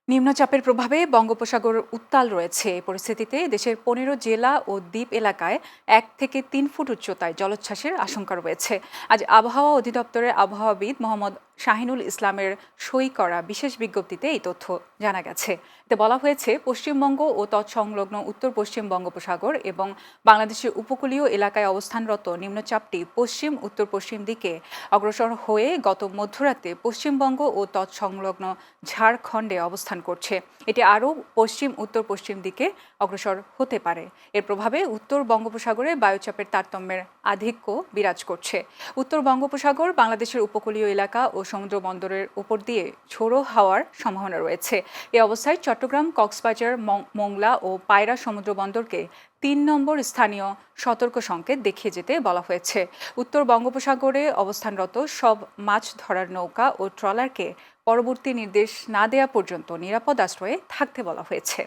নিম্নচাপের প্রভাবে বঙ্গোপসাগর উত্তাল রয়েছে। এই পরিস্থিতিতে দেশের ১৫ জেলা ও দ্বীপ এলাকায় ১ থেকে ৩ ফুট উচ্চতায় জলোচ্ছ্বাসের আশঙ্কা রয়েছে। আজ আবহাওয়া অধিদপ্তরের আবহাওয়াবিদ মোহাম্মদ শাহিনুল ইসলামের সই করা বিশেষ বিজ্ঞপ্তিতে এই তথ্য জানা গেছে। এতে বলা হয়েছে, পশ্চিমবঙ্গ ও তৎসংলগ্ন উত্তর পশ্চিম বঙ্গোপসাগর এবং বাংলাদেশের উপকূলীয় এলাকায় অবস্থানরত নিম্নচাপটি পশ্চিম উত্তর পশ্চিম দিকে অগ্রসর হয়ে গত মধ্যরাতে পশ্চিমবঙ্গ ও তৎসংলগ্ন ঝাড়খণ্ডে অবস্থান করছে। এটি আরও পশ্চিম উত্তর পশ্চিম দিকে অগ্রসর হতে পারে। এর প্রভাবে উত্তর বঙ্গোপসাগরে বায়ুচাপের তারতম্যের আধিক্য বিরাজ করছে। উত্তর বঙ্গোপসাগর, বাংলাদেশের উপকূলীয় এলাকা ও সমুদ্র বন্দরের উপর দিয়ে ঝোড়ো হাওয়ার সম্ভাবনা রয়েছে। এ অবস্থায় চট্টগ্রাম, কক্সবাজার, মোংলা ও পায়রা সমুদ্র বন্দরকে ৩ নম্বর স্থানীয় সতর্ক সংকেত দেখিয়ে যেতে বলা হয়েছে। উত্তর বঙ্গোপসাগরে অবস্থানরত সব মাছ ধরার নৌকা ও ট্রলারকে পরবর্তী নির্দেশ না দেওয়া পর্যন্ত নিরাপদ আশ্রয়ে থাকতে বলা হয়েছে।